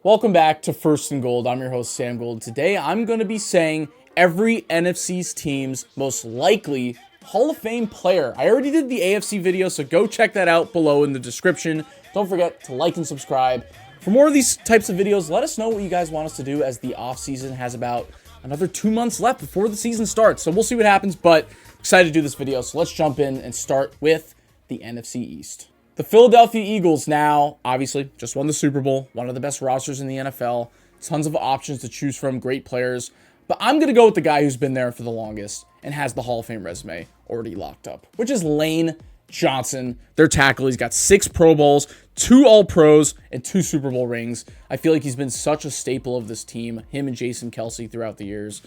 Welcome back to First and Gold. I'm your host, Sam Gold. Today, I'm going to be saying every NFC's team's most likely Hall of Fame player. I already did the AFC video, so go check that out below in the description. Don't forget to like and subscribe. For more of these types of videos, let us know what you guys want us to do, as the offseason has about another 2 months left before the season starts. So we'll see what happens, but excited to do this video. So let's jump in and start with the NFC East. The Philadelphia Eagles now, obviously, just won the Super Bowl. One of the best rosters in the NFL. Tons of options to choose from, great players. But I'm going to go with the guy who's been there for the longest and has the Hall of Fame resume already locked up, which is Lane Johnson, their tackle. He's got 6 Pro Bowls, 2 All-Pros, and 2 Super Bowl rings. I feel like he's been such a staple of this team, him and Jason Kelce throughout the years.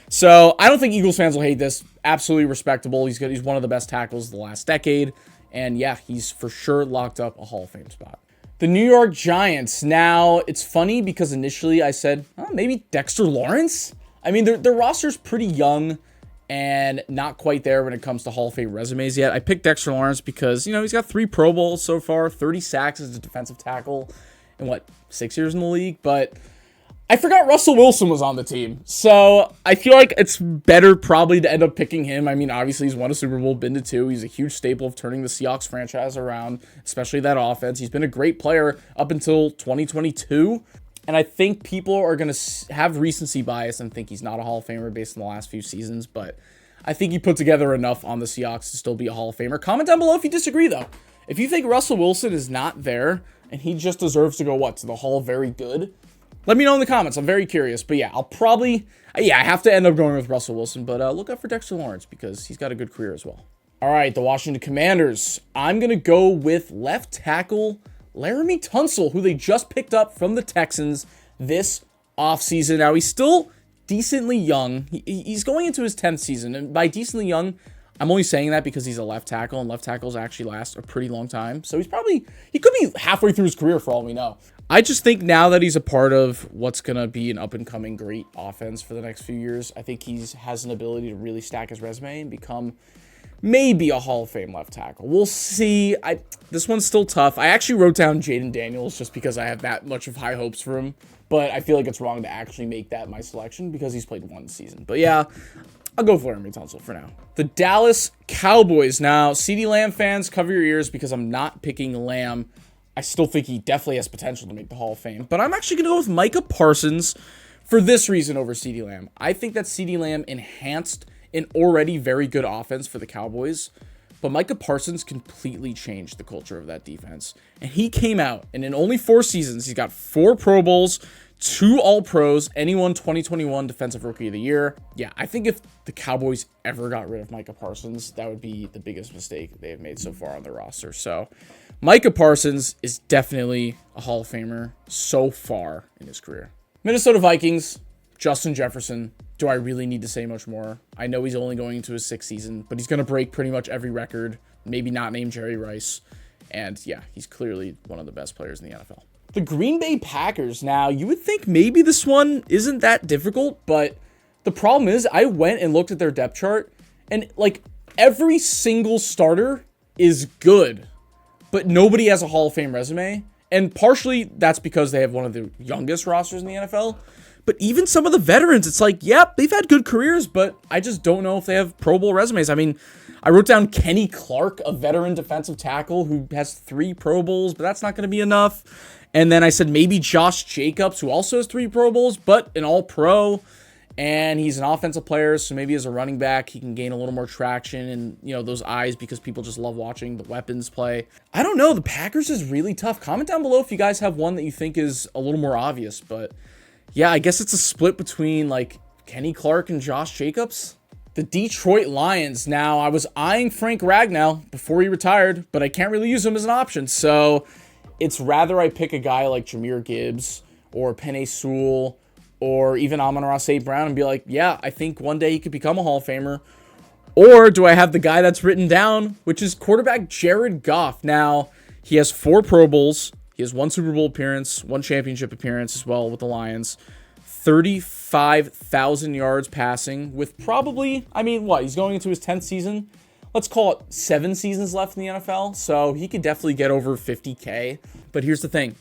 So I don't think Eagles fans will hate this. Absolutely respectable. He's one of the best tackles of the last decade. And yeah, he's for sure locked up a Hall of Fame spot. The New York Giants. Now, it's funny because initially I said, oh, maybe Dexter Lawrence? I mean, their roster's pretty young and not quite there when it comes to Hall of Fame resumes yet. I picked Dexter Lawrence because, he's got 3 Pro Bowls so far, 30 sacks as a defensive tackle in, 6 years in the league? But I forgot Russell Wilson was on the team. So I feel like it's better probably to end up picking him. I mean, obviously, he's won a Super Bowl, been to 2. He's a huge staple of turning the Seahawks franchise around, especially that offense. He's been a great player up until 2022. And I think people are going to have recency bias and think he's not a Hall of Famer based on the last few seasons. But I think he put together enough on the Seahawks to still be a Hall of Famer. Comment down below if you disagree, though. If you think Russell Wilson is not there and he just deserves to go, to the Hall of Very Good? Let me know in the comments. I'm very curious. But yeah, I have to end up going with Russell Wilson. But look out for Dexter Lawrence because he's got a good career as well. All right, the Washington Commanders. I'm going to go with left tackle Laramie Tunsil, who they just picked up from the Texans this offseason. Now, he's still decently young. He's going into his 10th season. And by decently young, I'm only saying that because he's a left tackle, and left tackles actually last a pretty long time. So he could be halfway through his career for all we know. I just think now that he's a part of what's going to be an up-and-coming great offense for the next few years, I think he has an ability to really stack his resume and become maybe a Hall of Fame left tackle. We'll see. This one's still tough. I actually wrote down Jayden Daniels just because I have that much of high hopes for him, but I feel like it's wrong to actually make that my selection because he's played 1 season. But yeah, I'll go for Laramie Tunsil for now. The Dallas Cowboys. Now, CeeDee Lamb fans, cover your ears because I'm not picking Lamb. I still think he definitely has potential to make the Hall of Fame. But I'm actually going to go with Micah Parsons for this reason over CeeDee Lamb. I think that CeeDee Lamb enhanced an already very good offense for the Cowboys. But Micah Parsons completely changed the culture of that defense. And he came out, and in only 4 seasons, he's got 4 Pro Bowls, 2 All-Pros, and he won 2021 Defensive Rookie of the Year. Yeah, I think if the Cowboys ever got rid of Micah Parsons, that would be the biggest mistake they have made so far on their roster. So Micah Parsons is definitely a Hall of Famer so far in his career. Minnesota Vikings, Justin Jefferson. Do I really need to say much more? I know he's only going into his 6th season, but he's going to break pretty much every record, maybe not named Jerry Rice. And yeah, he's clearly one of the best players in the NFL. The Green Bay Packers. Now, you would think maybe this one isn't that difficult, but the problem is I went and looked at their depth chart, and every single starter is good, but nobody has a Hall of Fame resume. And partially that's because they have one of the youngest rosters in the NFL. But even some of the veterans, it's yep, they've had good careers, but I just don't know if they have Pro Bowl resumes. I mean, I wrote down Kenny Clark, a veteran defensive tackle who has 3 Pro Bowls, but that's not going to be enough. And then I said maybe Josh Jacobs, who also has 3 Pro Bowls, but an All-Pro. And he's an offensive player, so maybe as a running back, he can gain a little more traction and, those eyes because people just love watching the weapons play. I don't know. The Packers is really tough. Comment down below if you guys have one that you think is a little more obvious. But yeah, I guess it's a split between Kenny Clark and Josh Jacobs. The Detroit Lions. Now, I was eyeing Frank Ragnow before he retired, but I can't really use him as an option. So it's rather I pick a guy like Jahmyr Gibbs or Penei Sewell or even Amon-Ra St. Brown and be like, yeah, I think one day he could become a Hall of Famer. Or do I have the guy that's written down, which is quarterback Jared Goff. Now, he has 4 Pro Bowls. He has 1 Super Bowl appearance, 1 championship appearance as well with the Lions. 35,000 yards passing with probably, he's going into his 10th season. Let's call it 7 seasons left in the NFL. So he could definitely get over 50K. But here's the thing.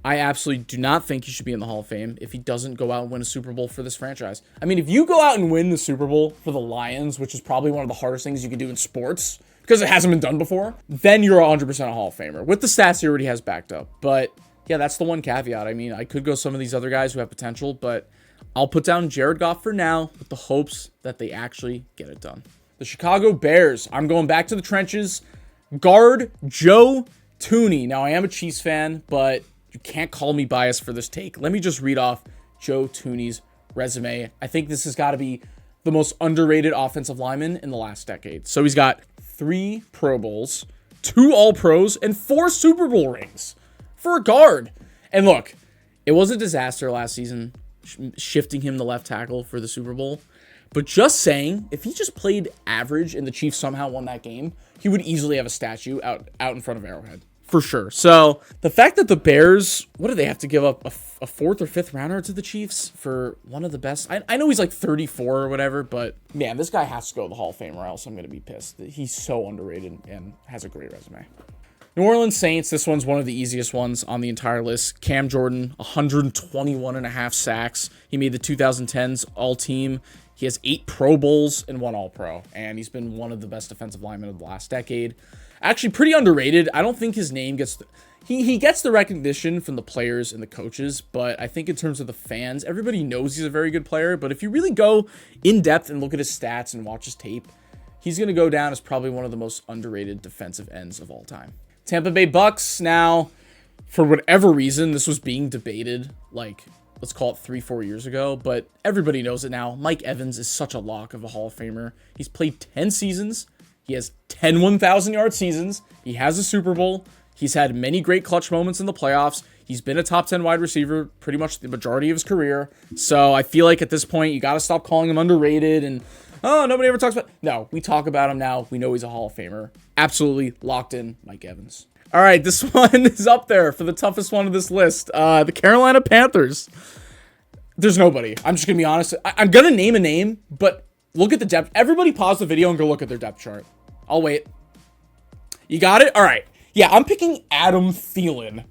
I absolutely do not think he should be in the Hall of Fame if he doesn't go out and win a Super Bowl for this franchise. I mean, if you go out and win the Super Bowl for the Lions, which is probably one of the hardest things you can do in sports, because it hasn't been done before, then you're 100% a Hall of Famer with the stats he already has backed up. But yeah, that's the one caveat. I mean, I could go some of these other guys who have potential, but I'll put down Jared Goff for now with the hopes that they actually get it done. The Chicago Bears. I'm going back to the trenches. Guard Joe Thuney. Now, I am a Chiefs fan, but you can't call me biased for this take. Let me just read off Joe Thuney's resume. I think this has got to be the most underrated offensive lineman in the last decade. So he's got 3 Pro Bowls, 2 All-Pros, and 4 Super Bowl rings for a guard. And look, it was a disaster last season, shifting him to left tackle for the Super Bowl. But just saying, if he just played average and the Chiefs somehow won that game, he would easily have a statue out in front of Arrowhead. For sure. So the fact that the Bears, what do they have to give up? A 4th or 5th rounder to the Chiefs for one of the best? I know he's like 34 or whatever, but man, this guy has to go to the Hall of Fame or else I'm going to be pissed. He's so underrated and has a great resume. New Orleans Saints, this one's one of the easiest ones on the entire list. Cam Jordan, 121.5 sacks. He made the 2010s All-Team. He has 8 Pro Bowls and 1 All-Pro, and he's been one of the best defensive linemen of the last decade. Actually, pretty underrated. I don't think his name gets... He gets the recognition from the players and the coaches, but I think in terms of the fans, everybody knows he's a very good player, but if you really go in-depth and look at his stats and watch his tape, he's going to go down as probably one of the most underrated defensive ends of all time. Tampa Bay Bucks, now, for whatever reason, this was being debated, like, let's call it 3-4 years ago, but everybody knows it now. Mike Evans is such a lock of a Hall of Famer. He's played 10 seasons. He has 10 1,000-yard seasons. He has a Super Bowl. He's had many great clutch moments in the playoffs. He's been a top 10 wide receiver pretty much the majority of his career. So I feel like at this point, you got to stop calling him underrated and, oh, nobody ever talks about... No, we talk about him now. We know he's a Hall of Famer. Absolutely locked in, Mike Evans. All right, this one is up there for the toughest one of this list. The Carolina Panthers. There's nobody. I'm just going to be honest. I'm going to name a name, but look at the depth. Everybody pause the video and go look at their depth chart. I'll wait. You got it? All right. Yeah, I'm picking Adam Thielen.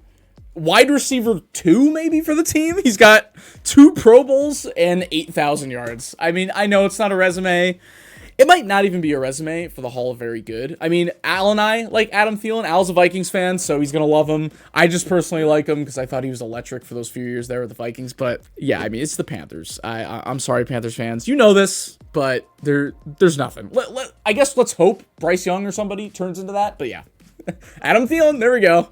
Wide receiver 2, maybe, for the team. He's got 2 Pro Bowls and 8,000 yards. I mean, I know it's not a resume. It might not even be a resume for the Hall of Very Good. I mean, Al and I like Adam Thielen. Al's a Vikings fan, so he's going to love him. I just personally like him because I thought he was electric for those few years there with the Vikings. But yeah, I mean, it's the Panthers. I'm sorry, Panthers fans. You know this, but there's nothing. I guess let's hope Bryce Young or somebody turns into that. But yeah, Adam Thielen, there we go.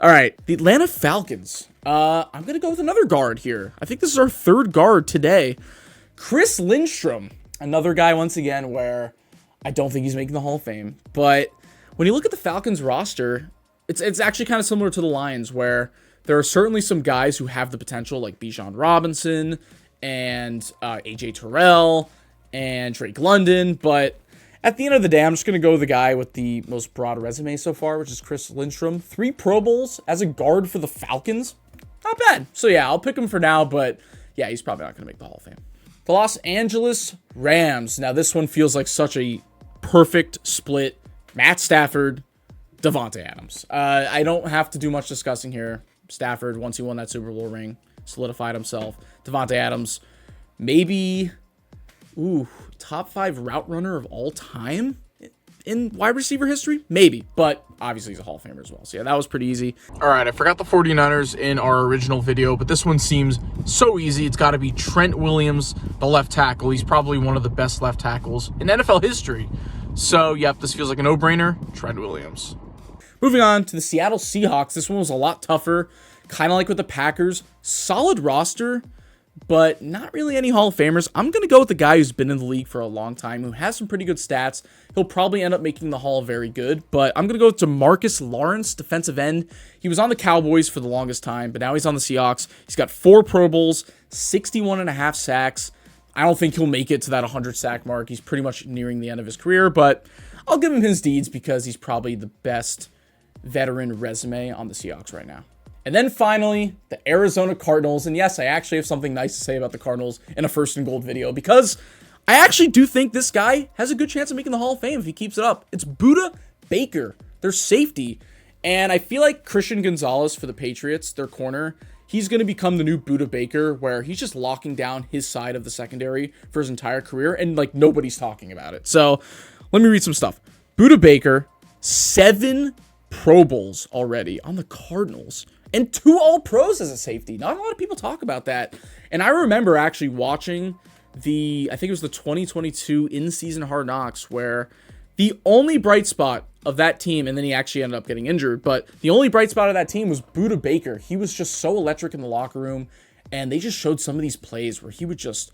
All right, the Atlanta Falcons. I'm going to go with another guard here. I think this is our 3rd guard today. Chris Lindstrom. Another guy, once again, where I don't think he's making the Hall of Fame. But when you look at the Falcons roster, it's actually kind of similar to the Lions, where there are certainly some guys who have the potential, like Bijan Robinson and A.J. Terrell and Drake London. But at the end of the day, I'm just going to go with the guy with the most broad resume so far, which is Chris Lindstrom. 3 Pro Bowls as a guard for the Falcons. Not bad. So yeah, I'll pick him for now, but yeah, he's probably not going to make the Hall of Fame. The Los Angeles Rams. Now, this one feels like such a perfect split. Matt Stafford, Davante Adams. I don't have to do much discussing here. Stafford, once he won that Super Bowl ring, solidified himself. Davante Adams, maybe, top 5 route runner of all time in wide receiver history? Maybe, but obviously he's a Hall of Famer as well. So yeah, that was pretty easy. All right, I forgot the 49ers in our original video, but this one seems so easy. It's got to be Trent Williams, the left tackle. He's probably one of the best left tackles in NFL history. So yep, this feels like a no-brainer. Trent Williams. Moving on to the Seattle Seahawks. This one was a lot tougher, kind of like with the Packers. Solid roster, but not really any Hall of Famers. I'm going to go with the guy who's been in the league for a long time, who has some pretty good stats. He'll probably end up making the Hall of Very Good, but I'm going to go to Marcus Lawrence, defensive end. He was on the Cowboys for the longest time, but now he's on the Seahawks. He's got 4 Pro Bowls, 61.5 sacks. I don't think he'll make it to that 100 sack mark. He's pretty much nearing the end of his career, but I'll give him his deeds because he's probably the best veteran resume on the Seahawks right now. And then finally, the Arizona Cardinals. And yes, I actually have something nice to say about the Cardinals in a First and Gold video because I actually do think this guy has a good chance of making the Hall of Fame if he keeps it up. It's Budda Baker, their safety. And I feel like Christian Gonzalez for the Patriots, their corner, he's going to become the new Budda Baker, where he's just locking down his side of the secondary for his entire career, and like nobody's talking about it. So let me read some stuff. Budda Baker, 7 Pro Bowls already on the Cardinals, and 2 All-Pros as a safety. Not a lot of people talk about that. And I remember actually watching I think it was the 2022 in-season Hard Knocks, where the only bright spot of that team, and then he actually ended up getting injured, but the only bright spot of that team was Budda Baker. He was just so electric in the locker room, and they just showed some of these plays where he would just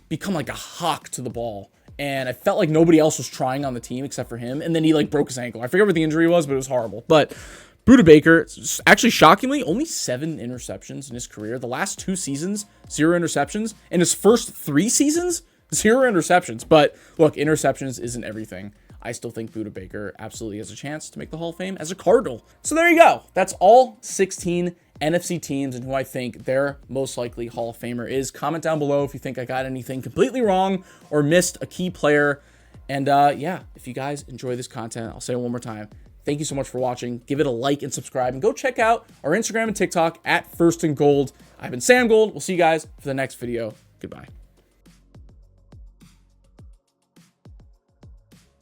become like a hawk to the ball. And I felt like nobody else was trying on the team except for him. And then he like broke his ankle. I forget what the injury was, but it was horrible. But Budda Baker, actually shockingly, only 7 interceptions in his career. The last 2 seasons, 0 interceptions. In his first 3 seasons, 0 interceptions. But look, interceptions isn't everything. I still think Budda Baker absolutely has a chance to make the Hall of Fame as a Cardinal. So there you go. That's all 16 NFC teams and who I think their most likely Hall of Famer is. Comment down below if you think I got anything completely wrong or missed a key player. And yeah, if you guys enjoy this content, I'll say it one more time. Thank you so much for watching. Give it a like and subscribe, and go check out our Instagram and TikTok at First and Gold. I've been Sam Gold. We'll see you guys for the next video. Goodbye.